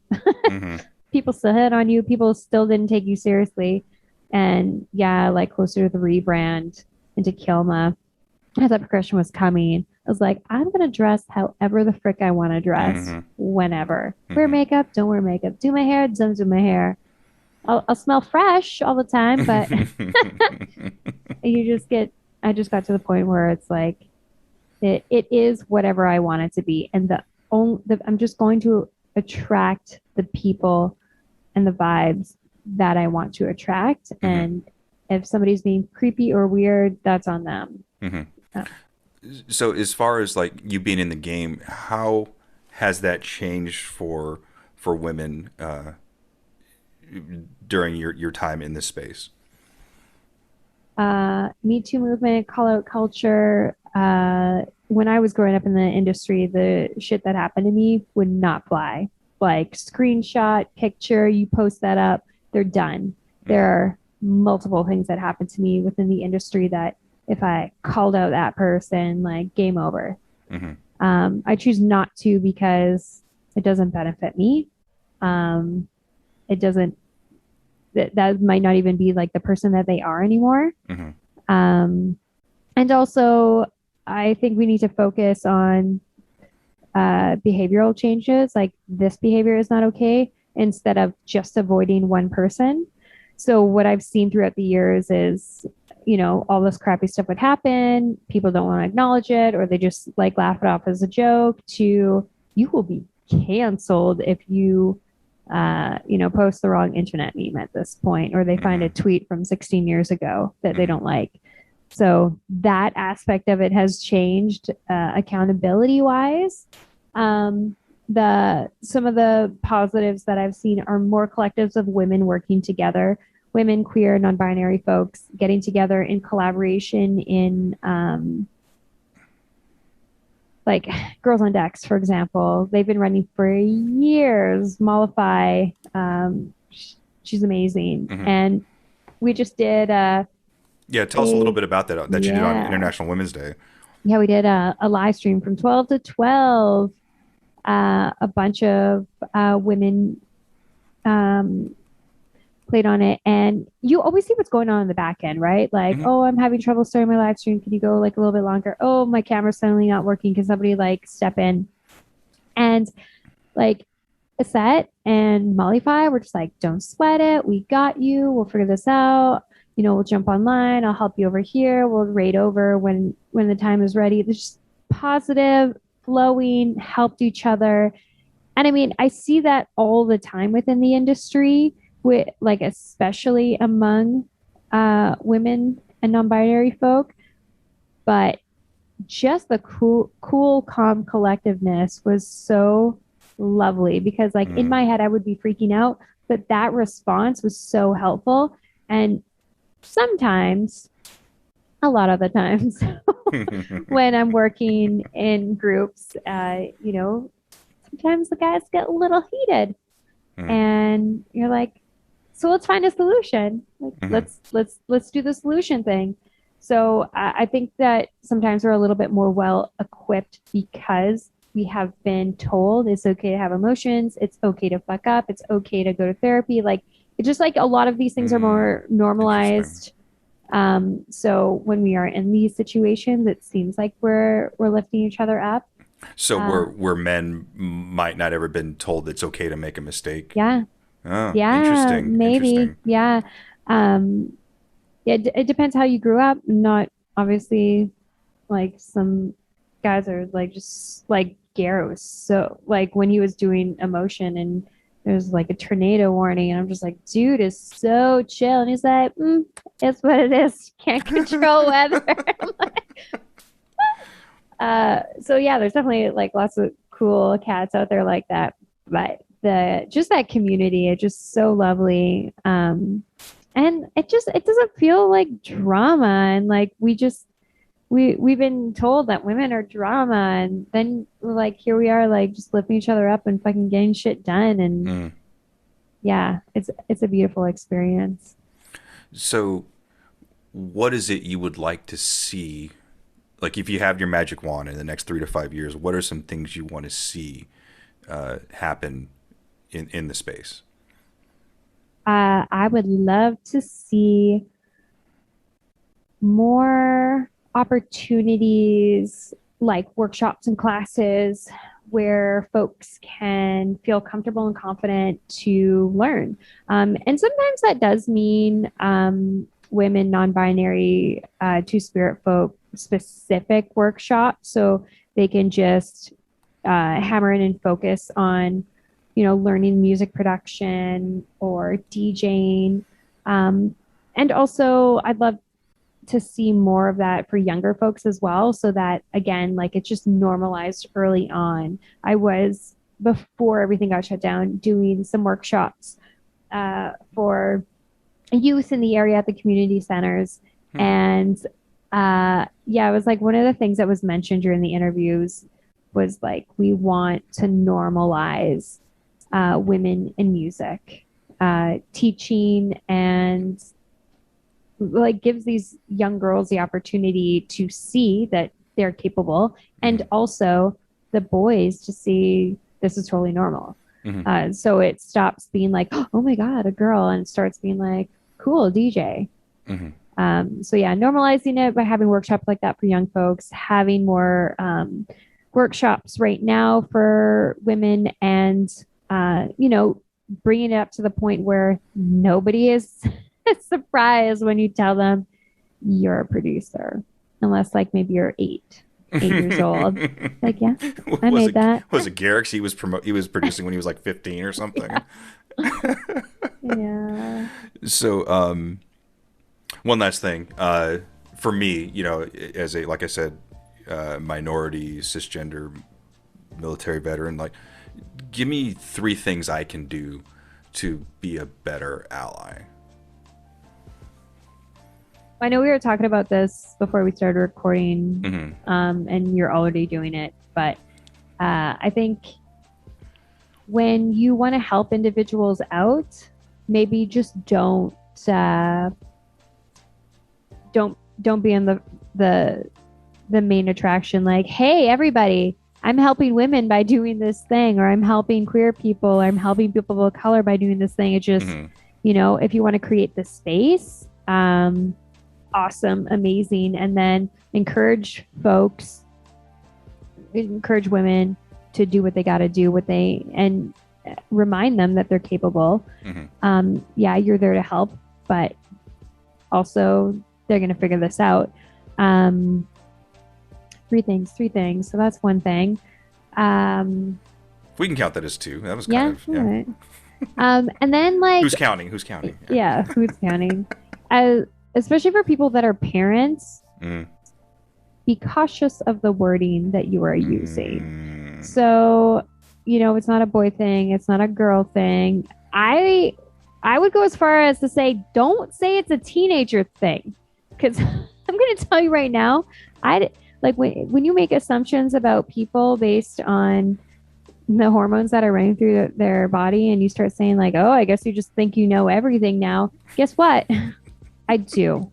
People still hit on you. People still didn't take you seriously. And yeah, like closer to the rebrand into Kilma, as that progression was coming, I was like, I'm going to dress however the frick I want to dress, whenever. Wear makeup, don't wear makeup. Do my hair, don't do my hair. I'll smell fresh all the time, but I just got to the point where it's like, it is whatever I want it to be. And I'm just going to attract the people and the vibes that I want to attract. And if somebody's being creepy or weird, that's on them. So as far as like you being in the game, how has that changed for women during your time in this space? Me Too movement, call out culture. When I was growing up in the industry, the shit that happened to me would not fly. Like screenshot, picture, you post that up, they're done. There are multiple things that happened to me within the industry that if I called out that person, like game over. I choose not to because it doesn't benefit me. It doesn't, that might not even be like the person that they are anymore. And also I think we need to focus on behavioral changes. Like this behavior is not okay, instead of just avoiding one person. So what I've seen throughout the years is, all this crappy stuff would happen. People don't want to acknowledge it, or they just like laugh it off as a joke, to you will be canceled if you, post the wrong internet meme at this point, or they find a tweet from 16 years ago that they don't like. So that aspect of it has changed, accountability wise. Some of the positives that I've seen are more collectives of women working together, women, queer, non-binary folks getting together in collaboration in like Girls on Decks, for example. They've been running for years. Mollify, she's amazing. And we just did tell us a little bit about that you did on International Women's Day. Yeah, we did a live stream from 12 to 12. A bunch of women played on it, and you always see what's going on in the back end, right? Like, oh, I'm having trouble starting my live stream. Can you go like a little bit longer? Oh, my camera's suddenly not working. Can somebody like step in? And like Aset and Mollify were just like, don't sweat it. We got you. We'll figure this out. We'll jump online. I'll help you over here. We'll raid over when the time is ready. It's just positive, flowing, helped each other. And I mean, I see that all the time within the industry, with like especially among women and non-binary folk. But just the cool, calm collectiveness was so lovely, because like in my head I would be freaking out, but that response was so helpful. And sometimes, a lot of the times, when I'm working in groups, sometimes the guys get a little heated, and you're like, so let's find a solution. Like, let's do the solution thing. So I think that sometimes we're a little bit more well equipped because we have been told it's okay to have emotions, it's okay to fuck up, it's okay to go to therapy. Like, it's just like a lot of these things are more normalized. So when we are in these situations, it seems like we're lifting each other up. So where men might not ever been told it's okay to make a mistake. Yeah. Oh, Yeah, interesting. maybe. Interesting. Yeah. Yeah, it depends how you grew up. Not obviously like some guys are like just like Garrett was so like when he was doing emotion and there's like a tornado warning and I'm just like, dude is so chill. And he's like, it's what it is. Can't control weather. I'm like, so yeah, there's definitely like lots of cool cats out there like that. But just that community, it's just so lovely. And it doesn't feel like drama. And like we've been told that women are drama, and then like here we are like just lifting each other up and fucking getting shit done. And yeah, it's a beautiful experience. So what is it you would like to see? Like if you have your magic wand in the next 3 to 5 years, what are some things you want to see happen in the space? I would love to see more opportunities like workshops and classes where folks can feel comfortable and confident to learn. And sometimes that does mean women, non-binary, two-spirit folk specific workshops. So they can just hammer in and focus on learning music production or DJing. And also I'd love to see more of that for younger folks as well. So that again, like it's just normalized early on. I was, before everything got shut down, doing some workshops for youth in the area at the community centers. And it was like one of the things that was mentioned during the interviews was like, we want to normalize women in music, teaching, and like gives these young girls the opportunity to see that they're capable, and also the boys to see this is totally normal. So it stops being like, oh my God, a girl, and it starts being like, cool, DJ. So yeah, normalizing it by having workshops like that for young folks, having more workshops right now for women, and bringing it up to the point where nobody is surprised when you tell them you're a producer, unless like maybe you're 8 years old. Like, yeah, I made that. Was it Garrick's? He was producing when he was like 15 or something. Yeah. So, one last thing, for me, as a, like I said, minority, cisgender, military veteran, like, give me 3 things I can do to be a better ally. I know we were talking about this before we started recording, and you're already doing it, but I think when you want to help individuals out, maybe just don't be in the main attraction. Like, hey, everybody, I'm helping women by doing this thing, or I'm helping queer people, or I'm helping people of color by doing this thing. It's just, if you want to create the space, awesome, amazing. And then encourage women to do what they got to do, and remind them that they're capable. You're there to help, but also they're going to figure this out. 3 things. So that's one thing. We can count that as 2. That was kind of, yeah. Right. And then like, who's counting? who's counting? Especially for people that are parents, be cautious of the wording that you are using. So, it's not a boy thing. It's not a girl thing. I would go as far as to say, don't say it's a teenager thing. Because I'm going to tell you right now, when you make assumptions about people based on the hormones that are running through their body, and you start saying like, "Oh, I guess you just think you know everything now." Guess what? I do.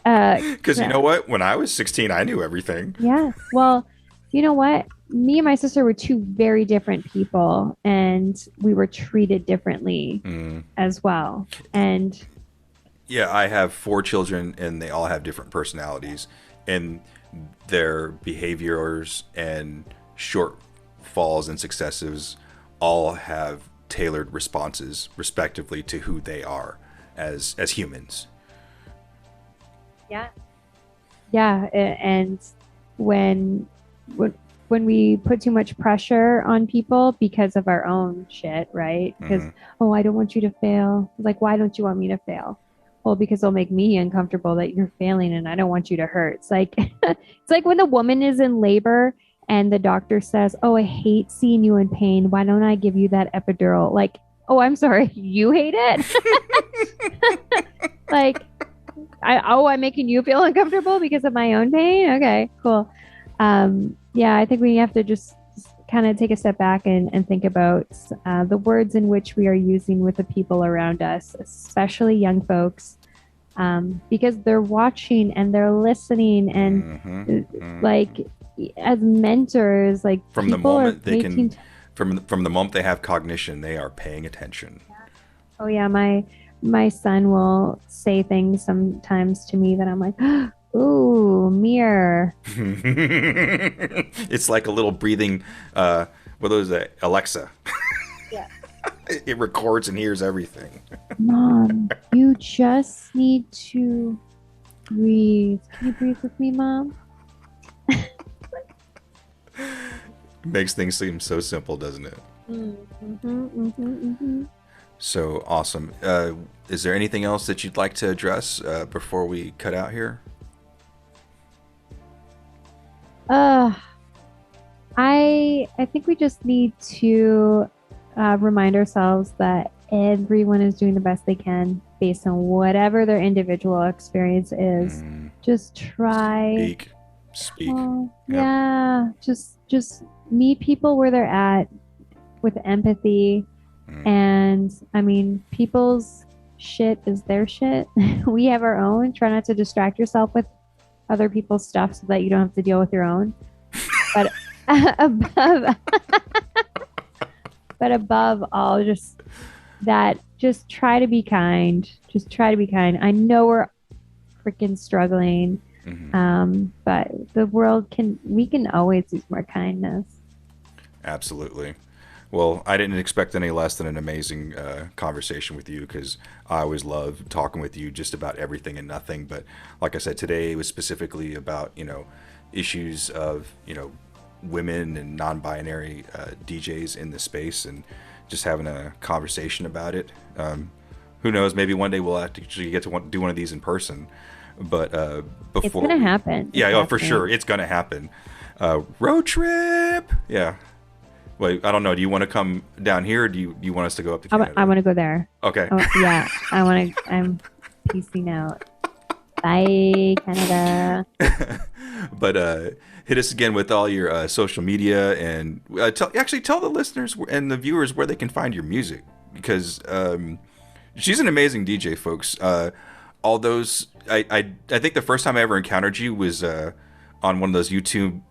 Because you know what? When I was 16, I knew everything. Yeah. Well, you know what? Me and my sister were two very different people, and we were treated differently as well. And yeah, I have 4 children, and they all have different personalities, and their behaviors and shortfalls and successes all have tailored responses, respectively, to who they are as humans. yeah, yeah, and when when when we put too much pressure on people because of our own shit, right? Because oh, I don't want you to fail. Like, why don't you want me to fail? Well, because it'll make me uncomfortable that you're failing, and I don't want you to hurt. It's like it's like when a woman is in labor and the doctor says, "Oh, I hate seeing you in pain. Why don't I give you that epidural?" Like, oh, I'm sorry, you hate it. Like, I'm making you feel uncomfortable because of my own pain. Okay, cool. Yeah, I think we have to just kind of take a step back and think about the words in which we are using with the people around us, especially young folks, because they're watching and they're listening, and like as mentors, like from the moment they can, from the moment they have cognition, they are paying attention. Oh yeah, my son will say things sometimes to me that I'm like, ooh, mirror. It's like a little breathing, what was that? Alexa. Yeah. It records and hears everything. Mom, you just need to breathe. Can you breathe with me, Mom? Makes things seem so simple, doesn't it? So awesome. Is there anything else that you'd like to address before we cut out here? I think we just need to remind ourselves that everyone is doing the best they can based on whatever their individual experience is. Just try. Speak. Yep. Yeah. Just meet people where they're at with empathy. And I mean, people's shit is their shit. We have our own. Try not to distract yourself with other people's stuff so that you don't have to deal with your own. But above all, just try to be kind. Just try to be kind. I know we're freaking struggling, but we can always use more kindness. Absolutely. Well, I didn't expect any less than an amazing conversation with you, because I always love talking with you just about everything and nothing. But like I said, today was specifically about, issues of, women and non-binary DJs in the space, and just having a conversation about it. Who knows? Maybe one day we'll actually get to do one of these in person. But before, it's gonna happen. Yeah, for sure, it's gonna happen. Road trip. Yeah. Wait, I don't know. Do you want to come down here, or do you want us to go up to Canada? I want to go there. Okay. Oh, yeah, I'm peacing out. Bye, Canada. But hit us again with all your social media, and tell the listeners and the viewers where they can find your music, because she's an amazing DJ, folks. All those, I think the first time I ever encountered you was on one of those YouTube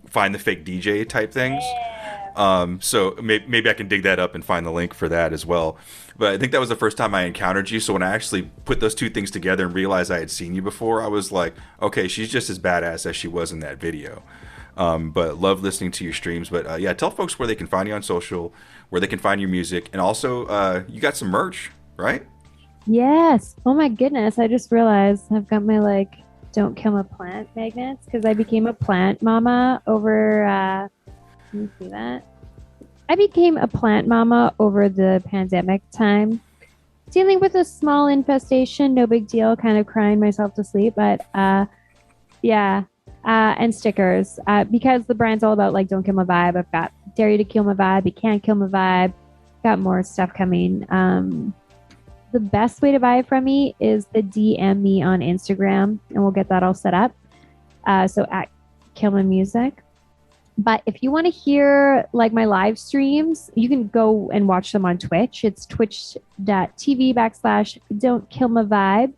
find the fake DJ type things. So maybe I can dig that up and find the link for that as well. But I think that was the first time I encountered you. So when I actually put those two things together and realized I had seen you before, I was like, okay, she's just as badass as she was in that video. But love listening to your streams. But yeah, tell folks where they can find you on social, where they can find your music. And also, you got some merch, right? Yes. Oh my goodness. I just realized I've got my don't kill my plant magnets, because I became a plant mama over... Can you see that? I became a plant mama over the pandemic time, dealing with a small infestation, no big deal, kind of crying myself to sleep. But yeah, and stickers, because the brand's all about don't kill my vibe. I've got dare you to kill my vibe, you can't kill my vibe. Got more stuff coming. The best way to buy it from me is the DM me on Instagram, and we'll get that all set up. So at Kilma Music. But if you want to hear like my live streams, you can go and watch them on Twitch. It's twitch.tv/Don't Kill My Vibe.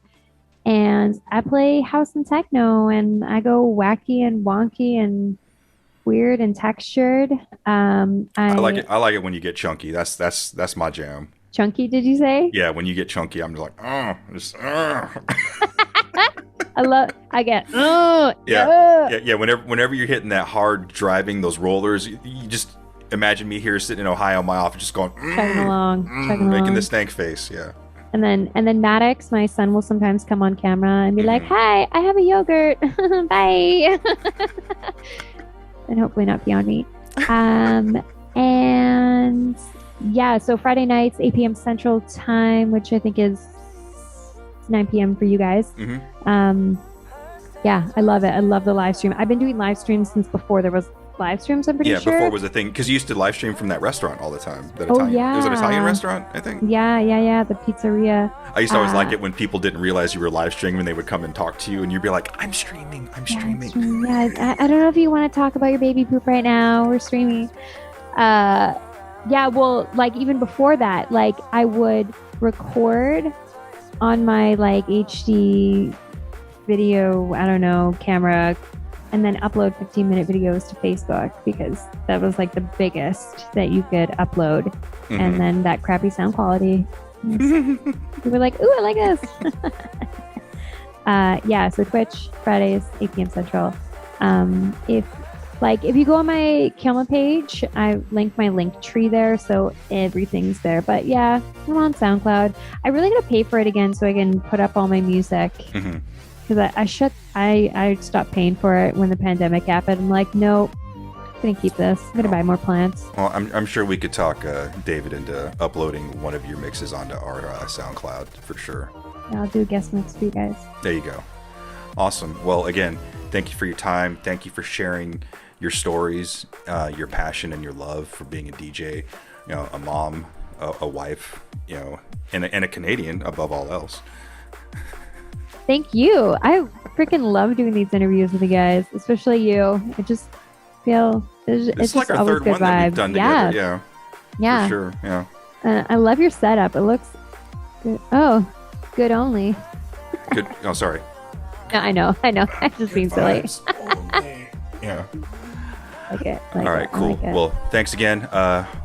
And I play house and techno, and I go wacky and wonky and weird and textured. I like it. I like it when you get chunky. That's my jam. Chunky, did you say? Yeah, when you get chunky, I'm just like, I get, yeah. Whenever you're hitting that hard driving, those rollers, you just imagine me here sitting in Ohio in my office, just going, chugging along, making the stank face. Yeah. And then Maddox, my son, will sometimes come on camera and be like, "Hi, I have a yogurt. Bye." And hopefully not pee on me. And yeah, so Friday nights, 8 p.m. Central Time, which I think is 9 p.m. for you guys. Yeah, I love it. I love the live stream. I've been doing live streams since before there was live streams, I'm pretty sure. Yeah, before it was a thing, because you used to live stream from that restaurant all the time. That Oh, Italian, yeah. It was an Italian restaurant, I think. Yeah, the pizzeria. I used to always like it when people didn't realize you were live streaming and they would come and talk to you and you'd be like, I'm streaming. Yeah, I don't know if you want to talk about your baby poop right now. We're streaming. Yeah, well, like even before that, like I would record on my like HD video, I don't know, camera, and then upload 15-minute videos to Facebook because that was like the biggest that you could upload. And then that crappy sound quality. You were like, ooh, I like this. Yeah, so Twitch, Fridays, 8 p.m. Central. If you go on my Kilma page, I link my link tree there, so everything's there. But yeah, I'm on SoundCloud. I really gotta pay for it again so I can put up all my music. Because I stopped paying for it when the pandemic happened. I'm like, nope, I'm gonna keep this. I'm gonna buy more plants. Well, I'm sure we could talk David into uploading one of your mixes onto our SoundCloud for sure. Yeah, I'll do a guest mix for you guys. There you go. Awesome. Well, again, thank you for your time. Thank you for sharing your stories, your passion and your love for being a DJ, you know, a mom, a wife, you know, and a Canadian above all else. Thank you. I freaking love doing these interviews with you guys, especially you. I just feel it's like just our always third good one that we've vibes. done together. Yeah. For sure. Yeah. I love your setup. It looks good. Oh, good only. Good. Oh, sorry. No, I know. I'm just being silly. Yeah. Okay. All right, cool. Well, thanks again.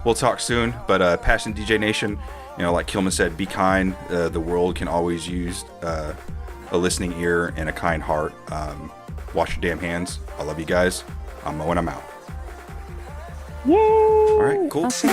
We'll talk soon. But Passion DJ Nation, you know, like Kilma said, be kind. The world can always use a listening ear and a kind heart. Wash your damn hands. I love you guys. I'm Mo and I'm out. Yay! All right, cool. Awesome.